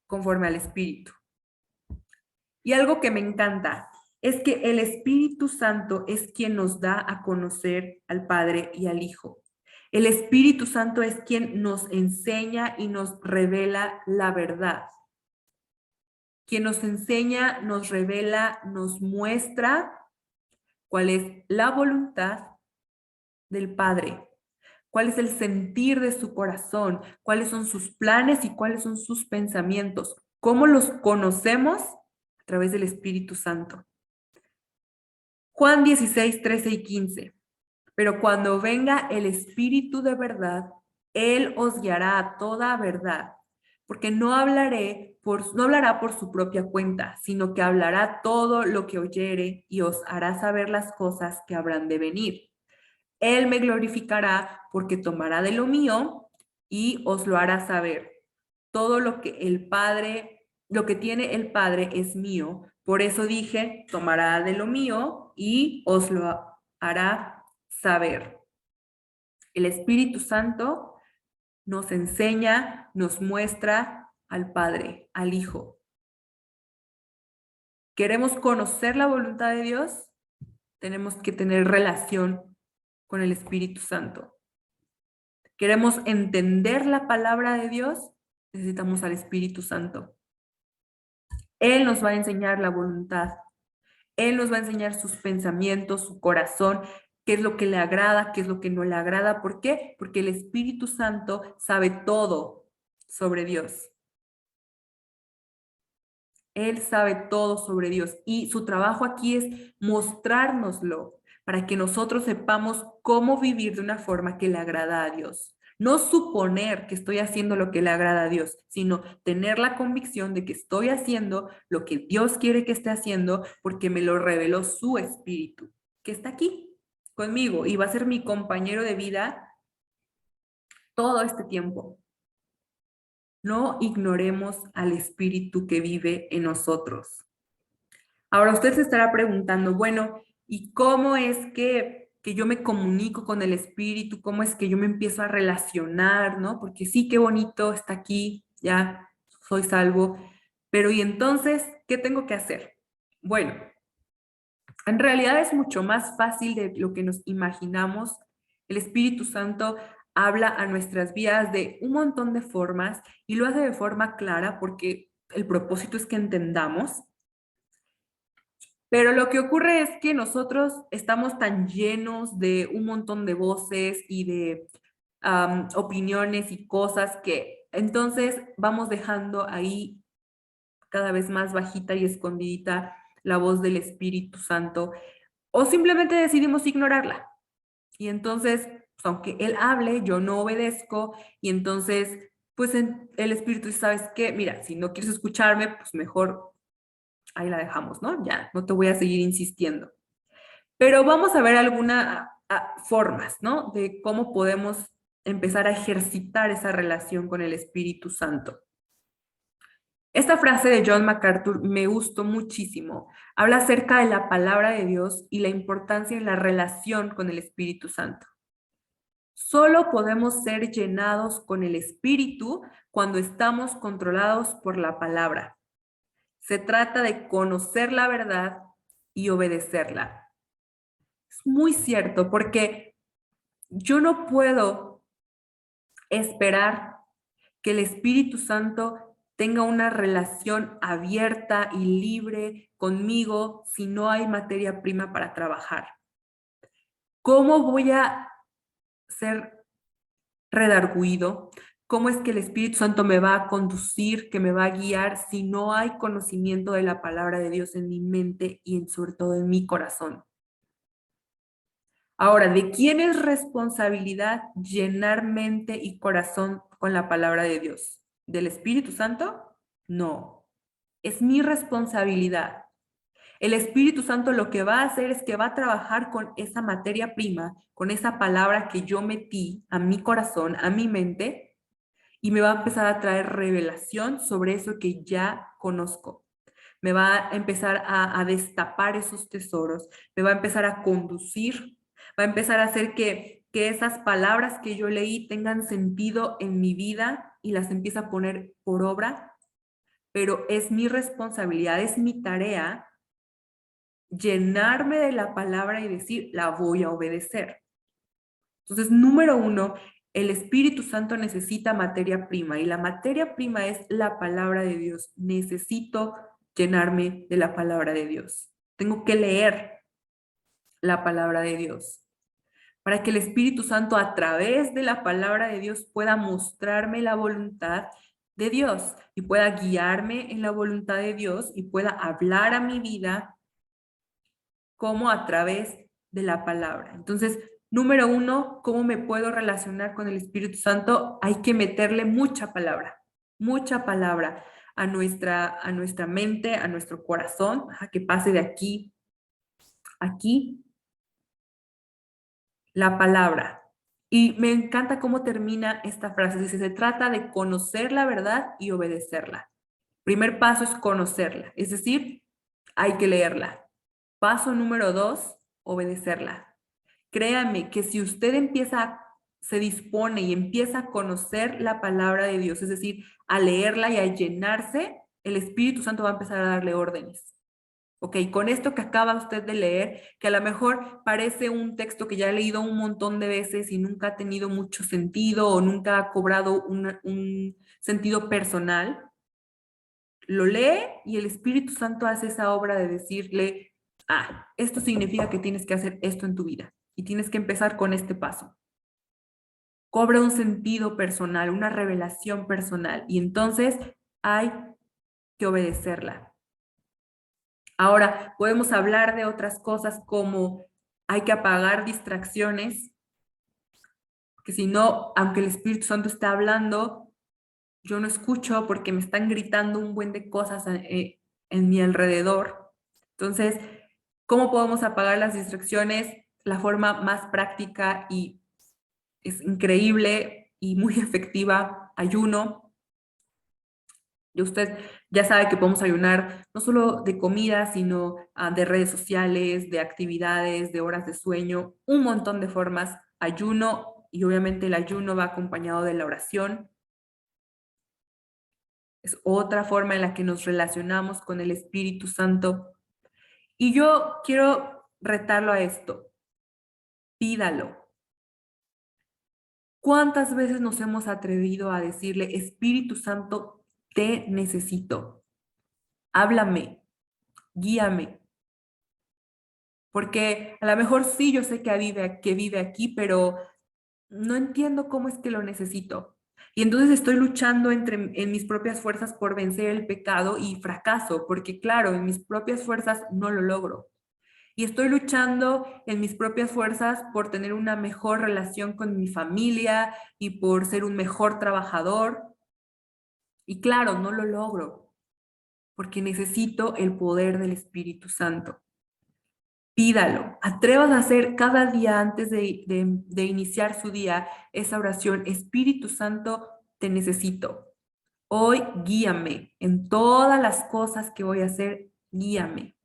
conforme al espíritu. Y algo que me encanta es que el Espíritu Santo es quien nos da a conocer al Padre y al Hijo. El Espíritu Santo es quien nos enseña y nos revela la verdad. Quien nos enseña, nos revela, nos muestra cuál es la voluntad del Padre, cuál es el sentir de su corazón, cuáles son sus planes y cuáles son sus pensamientos. ¿Cómo los conocemos? A través del Espíritu Santo. Juan 16, 13 y 15. Pero cuando venga el Espíritu de verdad, Él os guiará a toda verdad, porque no hablará por su propia cuenta, sino que hablará todo lo que oyere y os hará saber las cosas que habrán de venir. Él me glorificará porque tomará de lo mío y os lo hará saber. Todo lo que lo que tiene el Padre es mío. Por eso dije, tomará de lo mío y os lo hará saber. El Espíritu Santo nos enseña, nos muestra al Padre, al Hijo. ¿Queremos conocer la voluntad de Dios? Tenemos que tener relación con el Espíritu Santo. ¿Queremos entender la palabra de Dios? Necesitamos al Espíritu Santo. Él nos va a enseñar la voluntad. Él nos va a enseñar sus pensamientos, su corazón, qué es lo que le agrada, qué es lo que no le agrada. ¿Por qué? Porque el Espíritu Santo sabe todo sobre Dios. Él sabe todo sobre Dios y su trabajo aquí es mostrárnoslo para que nosotros sepamos cómo vivir de una forma que le agrada a Dios. No suponer que estoy haciendo lo que le agrada a Dios, sino tener la convicción de que estoy haciendo lo que Dios quiere que esté haciendo porque me lo reveló su Espíritu, que está aquí conmigo y va a ser mi compañero de vida todo este tiempo. No ignoremos al Espíritu que vive en nosotros. Ahora usted se estará preguntando, bueno, ¿y cómo es que yo me comunico con el Espíritu? ¿Cómo es que yo me empiezo a relacionar, no? Porque sí, qué bonito, está aquí, ya soy salvo. Pero ¿y entonces qué tengo que hacer? Bueno, en realidad es mucho más fácil de lo que nos imaginamos. El Espíritu Santo habla a nuestras vidas de un montón de formas y lo hace de forma clara porque el propósito es que entendamos. Pero lo que ocurre es que nosotros estamos tan llenos de un montón de voces y de opiniones y cosas que entonces vamos dejando ahí cada vez más bajita y escondidita la voz del Espíritu Santo o simplemente decidimos ignorarla. Y entonces, pues, aunque Él hable, yo no obedezco y entonces, pues el Espíritu dice, ¿sabes qué? Mira, si no quieres escucharme, pues mejor ahí la dejamos, ¿no? Ya, no te voy a seguir insistiendo. Pero vamos a ver algunas formas, ¿no? De cómo podemos empezar a ejercitar esa relación con el Espíritu Santo. Esta frase de John MacArthur me gustó muchísimo. Habla acerca de la palabra de Dios y la importancia en la relación con el Espíritu Santo. Solo podemos ser llenados con el Espíritu cuando estamos controlados por la palabra. Se trata de conocer la verdad y obedecerla. Es muy cierto, porque yo no puedo esperar que el Espíritu Santo tenga una relación abierta y libre conmigo si no hay materia prima para trabajar. ¿Cómo voy a ser redarguido? ¿Cómo es que el Espíritu Santo me va a conducir, que me va a guiar si no hay conocimiento de la palabra de Dios en mi mente y sobre todo en mi corazón? Ahora, ¿de quién es responsabilidad llenar mente y corazón con la palabra de Dios? ¿Del Espíritu Santo? No, es mi responsabilidad. El Espíritu Santo lo que va a hacer es que va a trabajar con esa materia prima, con esa palabra que yo metí a mi corazón, a mi mente, y me va a empezar a traer revelación sobre eso que ya conozco. Me va a empezar a destapar esos tesoros, me va a empezar a conducir, va a empezar a hacer que esas palabras que yo leí tengan sentido en mi vida y las empiece a poner por obra, pero es mi responsabilidad, es mi tarea llenarme de la palabra y decir, la voy a obedecer. Entonces, número uno, el Espíritu Santo necesita materia prima y la materia prima es la palabra de Dios. Necesito llenarme de la palabra de Dios. Tengo que leer la palabra de Dios para que el Espíritu Santo a través de la palabra de Dios pueda mostrarme la voluntad de Dios y pueda guiarme en la voluntad de Dios y pueda hablar a mi vida como a través de la palabra. Entonces, número uno, ¿cómo me puedo relacionar con el Espíritu Santo? Hay que meterle mucha palabra a nuestra mente, a nuestro corazón, a que pase de aquí a aquí la palabra. Y me encanta cómo termina esta frase. Dice, se trata de conocer la verdad y obedecerla. Primer paso es conocerla, es decir, hay que leerla. Paso número dos, obedecerla. Créame que si usted se dispone y empieza a conocer la palabra de Dios, es decir, a leerla y a llenarse, el Espíritu Santo va a empezar a darle órdenes. Ok, con esto que acaba usted de leer, que a lo mejor parece un texto que ya ha leído un montón de veces y nunca ha tenido mucho sentido o nunca ha cobrado un sentido personal, lo lee y el Espíritu Santo hace esa obra de decirle, esto significa que tienes que hacer esto en tu vida y tienes que empezar con este paso. Cobra un sentido personal, una revelación personal y entonces hay que obedecerla. Ahora, podemos hablar de otras cosas como hay que apagar distracciones, que si no, aunque el Espíritu Santo está hablando, yo no escucho porque me están gritando un buen de cosas en mi alrededor. Entonces, ¿cómo podemos apagar las distracciones? La forma más práctica y es increíble y muy efectiva, ayuno. Y usted ya sabe que podemos ayunar no solo de comida, sino de redes sociales, de actividades, de horas de sueño, un montón de formas. Ayuno y obviamente el ayuno va acompañado de la oración. Es otra forma en la que nos relacionamos con el Espíritu Santo. Y yo quiero retarlo a esto. Pídalo. ¿Cuántas veces nos hemos atrevido a decirle, Espíritu Santo, te necesito? Háblame, guíame. Porque a lo mejor sí, yo sé que vive aquí, pero no entiendo cómo es que lo necesito. Y entonces estoy luchando en mis propias fuerzas por vencer el pecado y fracaso, porque claro, en mis propias fuerzas no lo logro. Y estoy luchando en mis propias fuerzas por tener una mejor relación con mi familia y por ser un mejor trabajador. Y claro, no lo logro, porque necesito el poder del Espíritu Santo. Pídalo, atrevas a hacer cada día antes de iniciar su día esa oración. Espíritu Santo, te necesito. Hoy guíame en todas las cosas que voy a hacer, guíame.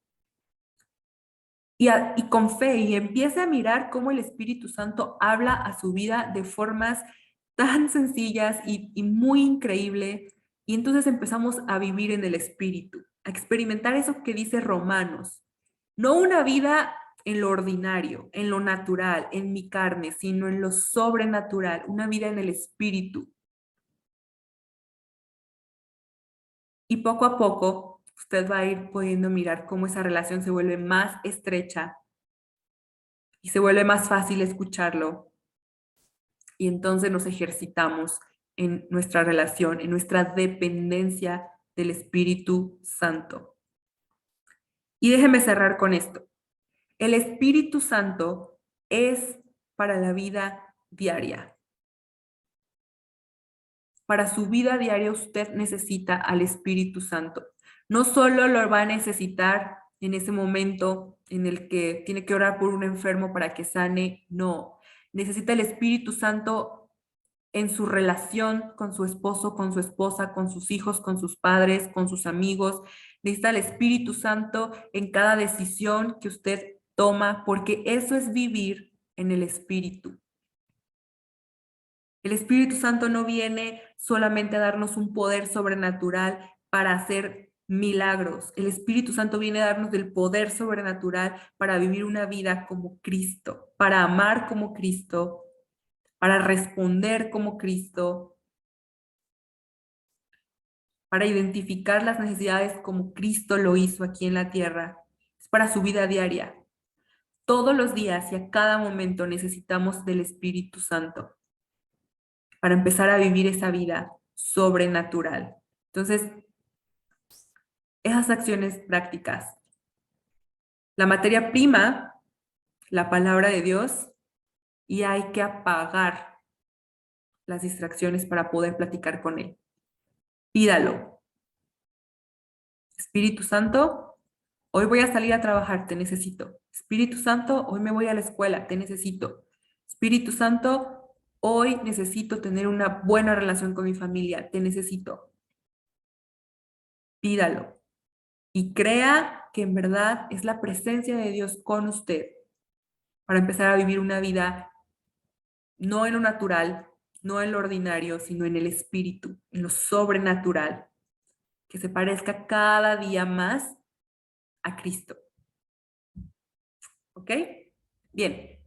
Y con fe, y empiece a mirar cómo el Espíritu Santo habla a su vida de formas tan sencillas y muy increíble. Y entonces empezamos a vivir en el Espíritu, a experimentar eso que dice Romanos. No una vida en lo ordinario, en lo natural, en mi carne, sino en lo sobrenatural, una vida en el Espíritu. Y poco a poco, usted va a ir pudiendo mirar cómo esa relación se vuelve más estrecha y se vuelve más fácil escucharlo. Y entonces nos ejercitamos en nuestra relación, en nuestra dependencia del Espíritu Santo. Y déjeme cerrar con esto. El Espíritu Santo es para la vida diaria. Para su vida diaria usted necesita al Espíritu Santo. No solo lo va a necesitar en ese momento en el que tiene que orar por un enfermo para que sane, no. Necesita el Espíritu Santo en su relación con su esposo, con su esposa, con sus hijos, con sus padres, con sus amigos. Necesita el Espíritu Santo en cada decisión que usted toma, porque eso es vivir en el Espíritu. El Espíritu Santo no viene solamente a darnos un poder sobrenatural para hacer milagros. El Espíritu Santo viene a darnos el poder sobrenatural para vivir una vida como Cristo, para amar como Cristo, para responder como Cristo, para identificar las necesidades como Cristo lo hizo aquí en la tierra. Es para su vida diaria. Todos los días y a cada momento necesitamos del Espíritu Santo para empezar a vivir esa vida sobrenatural. Entonces, esas acciones prácticas. La materia prima, la palabra de Dios, y hay que apagar las distracciones para poder platicar con Él. Pídalo. Espíritu Santo, hoy voy a salir a trabajar, te necesito. Espíritu Santo, hoy me voy a la escuela, te necesito. Espíritu Santo, hoy necesito tener una buena relación con mi familia, te necesito. Pídalo. Y crea que en verdad es la presencia de Dios con usted para empezar a vivir una vida no en lo natural, no en lo ordinario, sino en el espíritu, en lo sobrenatural, que se parezca cada día más a Cristo. ¿Ok? Bien.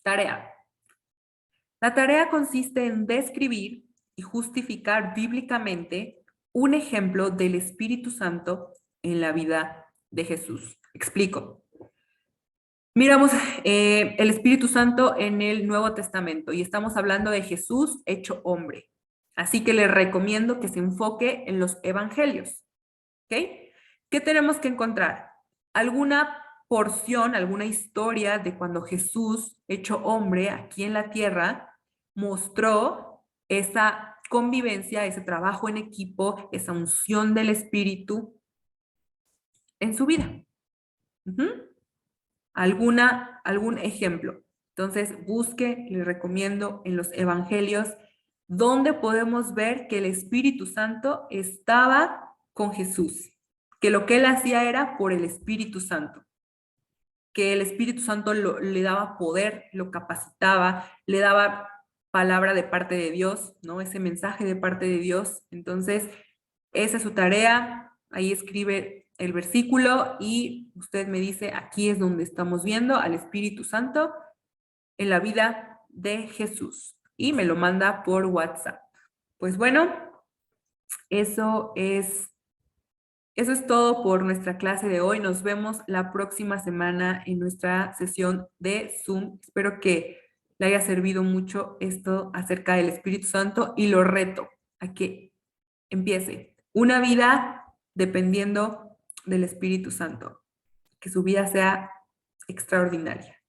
Tarea. La tarea consiste en describir y justificar bíblicamente un ejemplo del Espíritu Santo en la vida de Jesús. Explico. Miramos el Espíritu Santo en el Nuevo Testamento y estamos hablando de Jesús hecho hombre. Así que le recomiendo que se enfoque en los evangelios. ¿Ok? ¿Qué tenemos que encontrar? Alguna porción, alguna historia de cuando Jesús, hecho hombre aquí en la tierra, mostró esa convivencia, ese trabajo en equipo, esa unción del Espíritu en su vida. Algún ejemplo. Entonces, busque, le recomiendo en los evangelios, donde podemos ver que el Espíritu Santo estaba con Jesús, que lo que él hacía era por el Espíritu Santo, que el Espíritu Santo le daba poder, lo capacitaba, le daba palabra de parte de Dios, ¿no? Ese mensaje de parte de Dios. Entonces, esa es su tarea. Ahí escribe el versículo y usted me dice, aquí es donde estamos viendo al Espíritu Santo en la vida de Jesús. Y me lo manda por WhatsApp. Pues bueno, eso es todo por nuestra clase de hoy. Nos vemos la próxima semana en nuestra sesión de Zoom. Espero que le haya servido mucho esto acerca del Espíritu Santo y lo reto a que empiece una vida dependiendo del Espíritu Santo, que su vida sea extraordinaria.